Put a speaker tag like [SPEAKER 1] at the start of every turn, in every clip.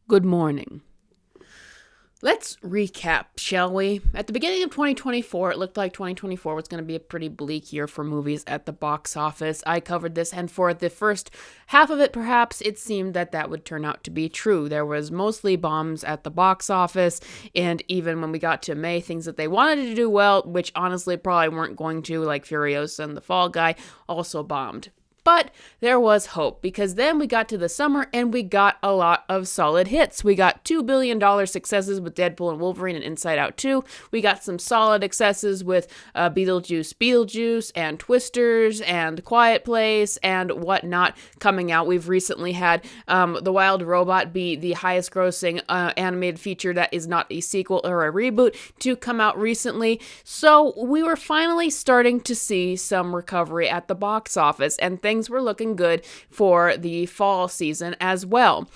[SPEAKER 1] Good morning. Let's recap, shall we? At the beginning of 2024, it looked like 2024 was going to be a pretty bleak year for movies at the box office. I covered this, and for the first half of it, perhaps, it seemed that would turn out to be true. There was mostly bombs at the box office, and even when we got to May, things that they wanted to do well, which honestly probably weren't going to, like Furiosa and The Fall Guy, also bombed. But there was hope, because then we got to the summer and we got a lot of solid hits. We got $2 billion successes with Deadpool and Wolverine and Inside Out 2. We got some solid successes with Beetlejuice and Twisters and Quiet Place and whatnot coming out. We've recently had The Wild Robot be the highest grossing animated feature that is not a sequel or a reboot to come out recently. So we were finally starting to see some recovery at the box office, and things were looking good for the fall season as well.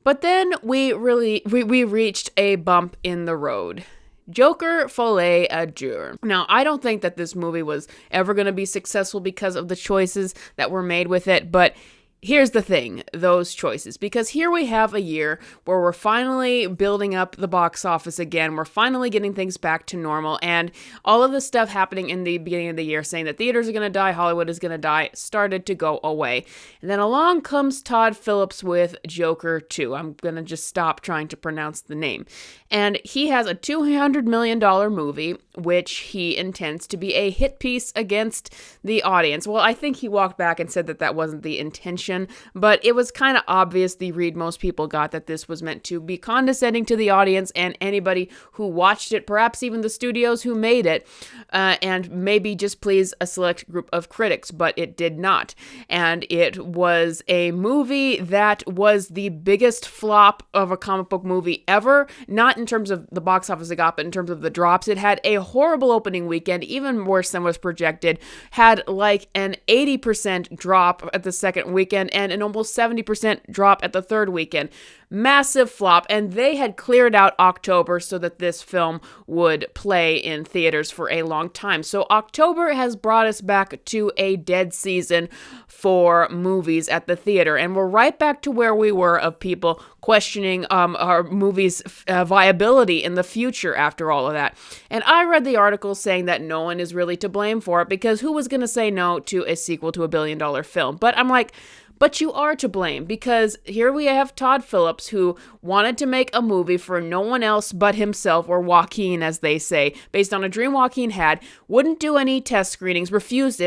[SPEAKER 1] But then we reached a bump in the road. Joker Folie à Jour. Now, I don't think that this movie was ever going to be successful because of the choices that were made with it, but here's the thing, those choices, because here we have a year where we're finally building up the box office again. We're finally getting things back to normal, and all of the stuff happening in the beginning of the year saying that theaters are going to die, Hollywood is going to die, started to go away. And then along comes Todd Phillips with Joker 2. I'm going to just stop trying to pronounce the name. And he has a $200 million movie, which he intends to be a hit piece against the audience. Well, I think he walked back and said that wasn't the intention, but it was kind of obvious, the read most people got, that this was meant to be condescending to the audience and anybody who watched it, perhaps even the studios who made it, and maybe just please a select group of critics, but it did not. And it was a movie that was the biggest flop of a comic book movie ever, not in terms of the box office it got, but in terms of the drops. It had a horrible opening weekend, even worse than was projected, had like an 80% drop at the second weekend, and an almost 70% drop at the third weekend. Massive flop, and they had cleared out October so that this film would play in theaters for a long time. So October has brought us back to a dead season for movies at the theater, and we're right back to where we were of people questioning our movies' viability in the future after all of that. And I read the article saying that no one is really to blame for it, because who was going to say no to a sequel to a billion-dollar film? But I'm like, but you are to blame, because here we have Todd Phillips, who wanted to make a movie for no one else but himself, or Joaquin, as they say, based on a dream Joaquin had, wouldn't do any test screenings, refused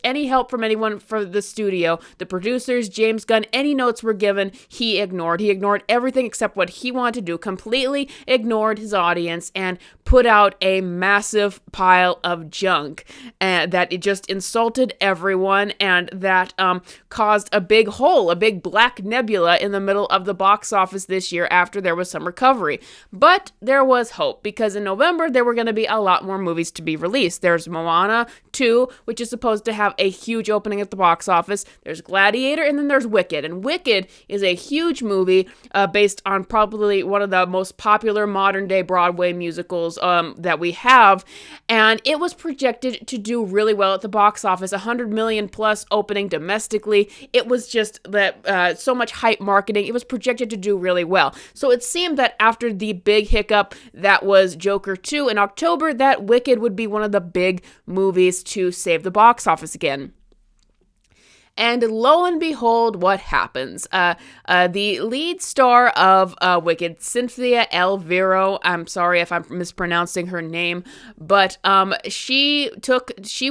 [SPEAKER 1] any help from anyone for the studio, the producers, James Gunn, any notes were given, he ignored. He ignored everything except what he wanted to do, completely ignored his audience, and put out a massive pile of junk that it just insulted everyone, and that caused a big hole, a big black nebula in the middle of the box office this year after there was some recovery. But there was hope, because in November there were going to be a lot more movies to be released. There's Moana 2, which is supposed to have a huge opening at the box office. There's Gladiator, and then there's Wicked. And Wicked is a huge movie based on probably one of the most popular modern day Broadway musicals that we have. And it was projected to do really well at the box office, 100 million plus opening domestically. It was just that so much hype marketing. It was projected to do really well. So it seemed that after the big hiccup that was Joker 2 in October, that Wicked would be one of the big movies to save the box office again. And lo and behold, what happens? The lead star of Wicked, Cynthia Elvero, I'm sorry if I'm mispronouncing her name, but she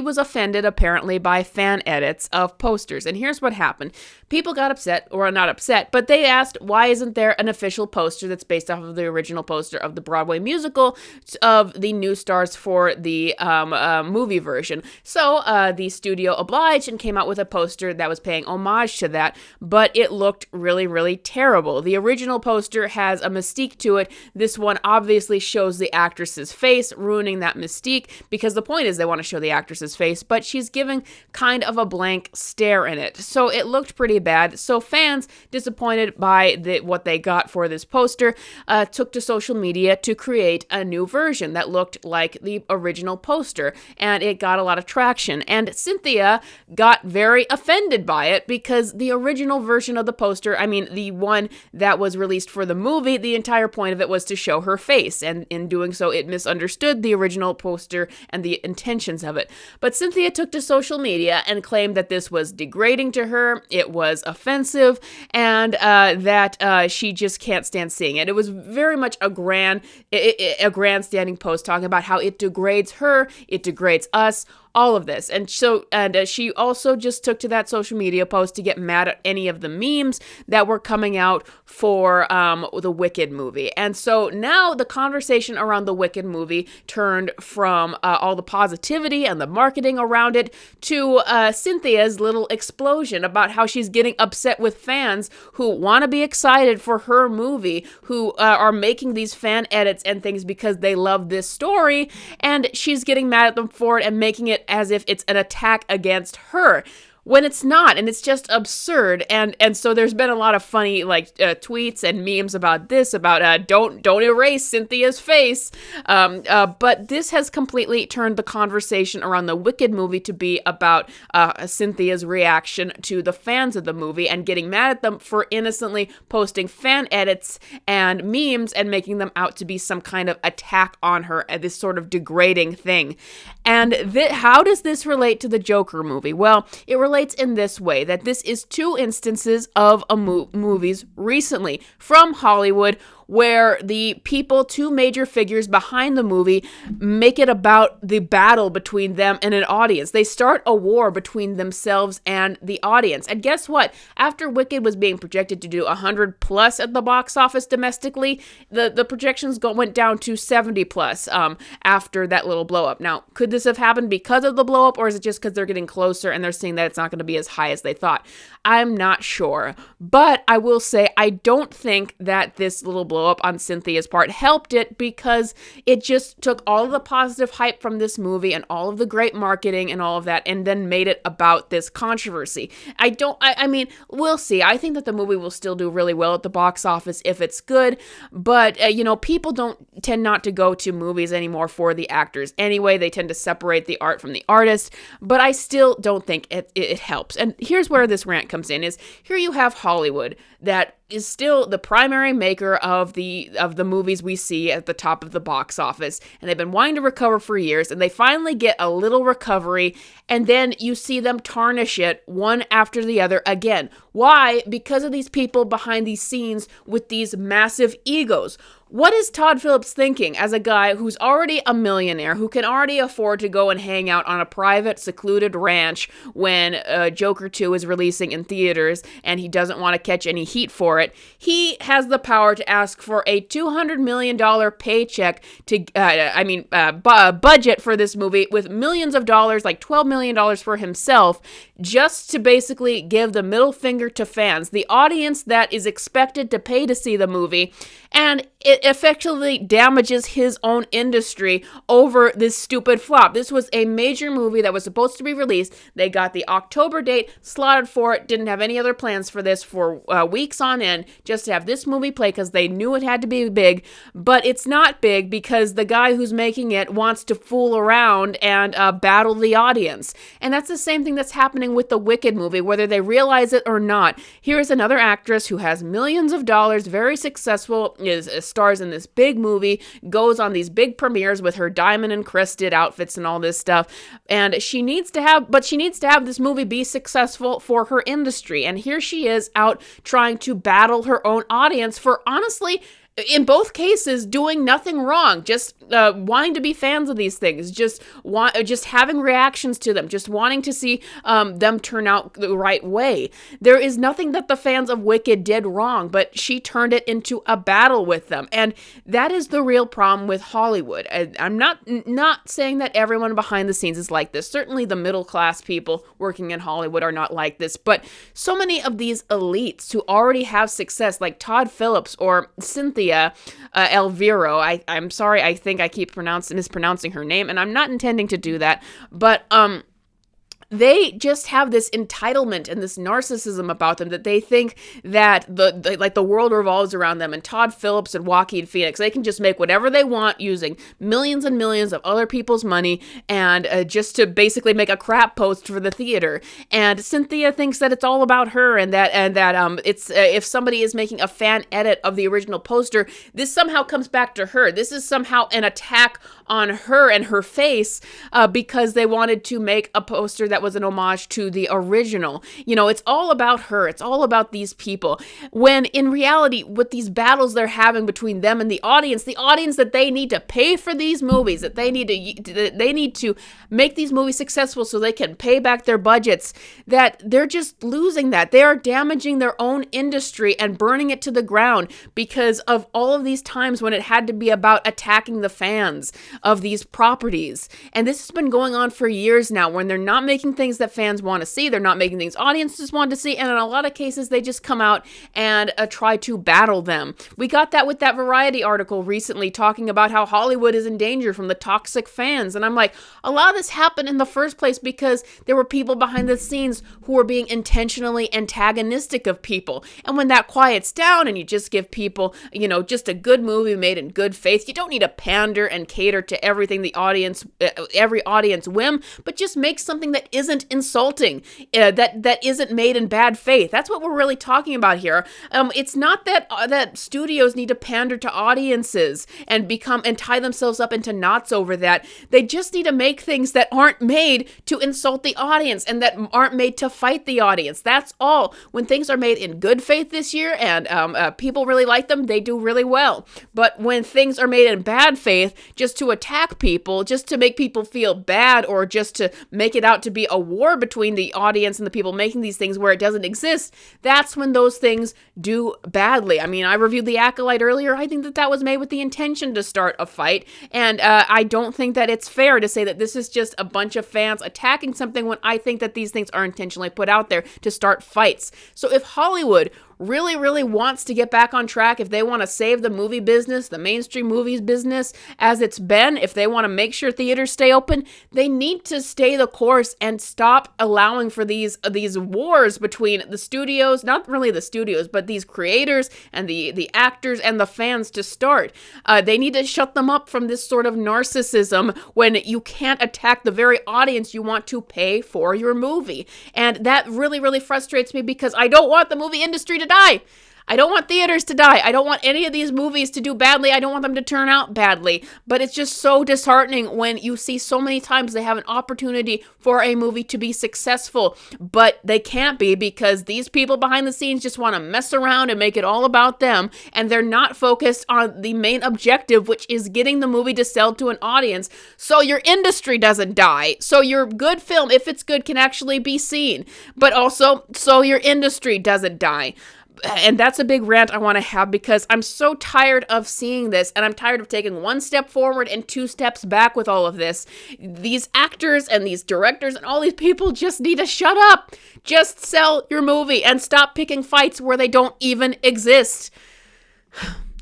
[SPEAKER 1] was offended apparently by fan edits of posters. And here's what happened. People got upset, or not upset, but they asked, why isn't there an official poster that's based off of the original poster of the Broadway musical of the new stars for the movie version? So the studio obliged and came out with a poster that was paying homage to that, but it looked really, really terrible. The original poster has a mystique to it. This one obviously shows the actress's face, ruining that mystique, because the point is they want to show the actress's face, but she's giving kind of a blank stare in it. So it looked pretty really bad. So fans, disappointed by what they got for this poster, took to social media to create a new version that looked like the original poster, and it got a lot of traction. And Cynthia got very offended by it because the original version of the poster, I mean, the one that was released for the movie, the entire point of it was to show her face, and in doing so, it misunderstood the original poster and the intentions of it. But Cynthia took to social media and claimed that this was degrading to her, it was offensive, and that she just can't stand seeing it. It was very much a grandstanding post talking about how it degrades her, it degrades us, all of this. And so, she also just took to that social media post to get mad at any of the memes that were coming out for the Wicked movie. And so now the conversation around the Wicked movie turned from all the positivity and the marketing around it to Cynthia's little explosion about how she's getting upset with fans who want to be excited for her movie, who are making these fan edits and things because they love this story, and she's getting mad at them for it and making it as if it's an attack against her, when it's not, and it's just absurd. And so there's been a lot of funny tweets and memes about this, about don't erase Cynthia's face. But this has completely turned the conversation around the Wicked movie to be about Cynthia's reaction to the fans of the movie and getting mad at them for innocently posting fan edits and memes and making them out to be some kind of attack on her, this sort of degrading thing. And how does this relate to the Joker movie? Well, it relates in this way, that this is two instances of movies recently from Hollywood where the two major figures behind the movie make it about the battle between them and an audience. They start a war between themselves and the audience. And guess what? After Wicked was being projected to do 100 plus at the box office domestically, the projections went down to 70 plus after that little blow up. Now, could this have happened because of the blow up, or is it just because they're getting closer and they're seeing that it's not going to be as high as they thought? I'm not sure. But I will say, I don't think that this little blow up on Cynthia's part helped it, because it just took all of the positive hype from this movie and all of the great marketing and all of that and then made it about this controversy. I mean, we'll see. I think that the movie will still do really well at the box office if it's good, but people tend not to go to movies anymore for the actors anyway. They tend to separate the art from the artist, but I still don't think it helps. And here's where this rant comes in, is here you have Hollywood that is still the primary maker of the movies we see at the top of the box office, and they've been wanting to recover for years, and they finally get a little recovery, and then you see them tarnish it one after the other again. Why? Because of these people behind these scenes with these massive egos. What is Todd Phillips thinking as a guy who's already a millionaire, who can already afford to go and hang out on a private, secluded ranch when Joker 2 is releasing in theaters and he doesn't want to catch any heat for it? He has the power to ask for a $200 million paycheck to, budget for this movie with millions of dollars, like $12 million for himself, just to basically give the middle finger to fans, the audience that is expected to pay to see the movie, and it effectively damages his own industry over this stupid flop. This was a major movie that was supposed to be released. They got the October date slotted for it, didn't have any other plans for this for weeks on end, just to have this movie play because they knew it had to be big, but it's not big because the guy who's making it wants to fool around and battle the audience. And that's the same thing that's happening with the Wicked movie, whether they realize it or not. Here is another actress who has millions of dollars, very successful, stars in this big movie, goes on these big premieres with her diamond encrusted outfits and all this stuff, and she needs to have this movie be successful for her industry. And here she is out trying to battle her own audience for, honestly, in both cases, doing nothing wrong, just wanting to be fans of these things, just having reactions to them, just wanting to see them turn out the right way. There is nothing that the fans of Wicked did wrong, but she turned it into a battle with them, and that is the real problem with Hollywood. I'm not saying that everyone behind the scenes is like this. Certainly, the middle class people working in Hollywood are not like this, but so many of these elites who already have success, like Todd Phillips or Cynthia Elviro. I'm sorry, I think I keep mispronouncing her name, and I'm not intending to do that, but They just have this entitlement and this narcissism about them that they think that the world revolves around them, and Todd Phillips and Joaquin Phoenix, they can just make whatever they want using millions and millions of other people's money, and just to basically make a crap post for the theater. And Cynthia thinks that it's all about her, and that it's if somebody is making a fan edit of the original poster, this somehow comes back to her. This is somehow an attack on her and her face because they wanted to make a poster that was an homage to the original. It's all about her. It's all about these people. When in reality, with these battles they're having between them and the audience that they need to pay for these movies, that they need to make these movies successful so they can pay back their budgets, that they're just losing that. They are damaging their own industry and burning it to the ground because of all of these times when it had to be about attacking the fans of these properties. And this has been going on for years now, when they're not making things that fans want to see, they're not making things audiences want to see, and in a lot of cases they just come out and try to battle them. We got that with that Variety article recently talking about how Hollywood is in danger from the toxic fans, and I'm like, a lot of this happened in the first place because there were people behind the scenes who were being intentionally antagonistic of people. And when that quiets down and you just give people, just a good movie made in good faith, you don't need to pander and cater to everything every audience whim, but just make something that isn't insulting, that isn't made in bad faith. That's what we're really talking about here. It's not that studios need to pander to audiences and tie themselves up into knots over that. They just need to make things that aren't made to insult the audience and that aren't made to fight the audience. That's all. When things are made in good faith this year and people really like them, they do really well. But when things are made in bad faith just to attack people, just to make people feel bad, or just to make it out to be a war between the audience and the people making these things where it doesn't exist, that's when those things do badly. I mean, I reviewed The Acolyte earlier. I think that was made with the intention to start a fight, and I don't think that it's fair to say that this is just a bunch of fans attacking something when I think that these things are intentionally put out there to start fights. So if Hollywood really, really wants to get back on track, if they want to save the movie business, the mainstream movies business as it's been, if they want to make sure theaters stay open, they need to stay the course and stop allowing for these wars between the studios, not really the studios, but these creators and the actors and the fans to start. They need to shut them up from this sort of narcissism when you can't attack the very audience you want to pay for your movie. And that really, really frustrates me because I don't want the movie industry to die. I don't want theaters to die. I don't want any of these movies to do badly. I don't want them to turn out badly. But it's just so disheartening when you see so many times they have an opportunity for a movie to be successful, but they can't be because these people behind the scenes just want to mess around and make it all about them, and they're not focused on the main objective, which is getting the movie to sell to an audience so your industry doesn't die, so your good film, if it's good, can actually be seen, but also so your industry doesn't die. And that's a big rant I want to have because I'm so tired of seeing this, and I'm tired of taking one step forward and two steps back with all of this. These actors and these directors and all these people just need to shut up. Just sell your movie and stop picking fights where they don't even exist.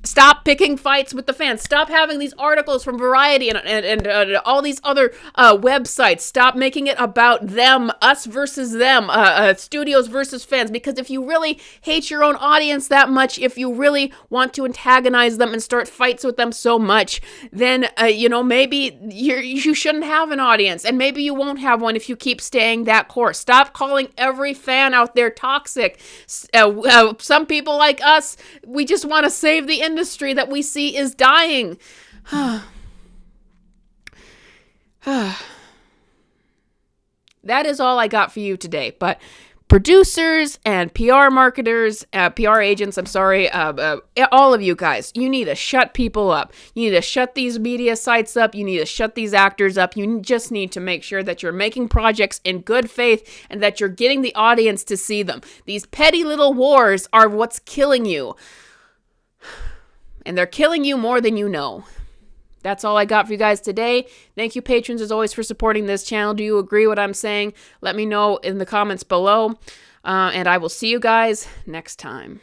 [SPEAKER 1] Stop picking fights with the fans. Stop having these articles from Variety and all these other websites. Stop making it about them, us versus them, studios versus fans. Because if you really hate your own audience that much, if you really want to antagonize them and start fights with them so much, then, maybe you shouldn't have an audience. And maybe you won't have one if you keep staying that course. Stop calling every fan out there toxic. Some people like us, we just want to save the industry that we see is dying. That is all I got for you today. But producers and PR marketers, PR agents, all of you guys, you need to shut people up. You need to shut these media sites up. You need to shut these actors up. You just need to make sure that you're making projects in good faith and that you're getting the audience to see them. These petty little wars are what's killing you. And they're killing you more than you know. That's all I got for you guys today. Thank you, patrons, as always, for supporting this channel. Do you agree what I'm saying? Let me know in the comments below. And I will see you guys next time.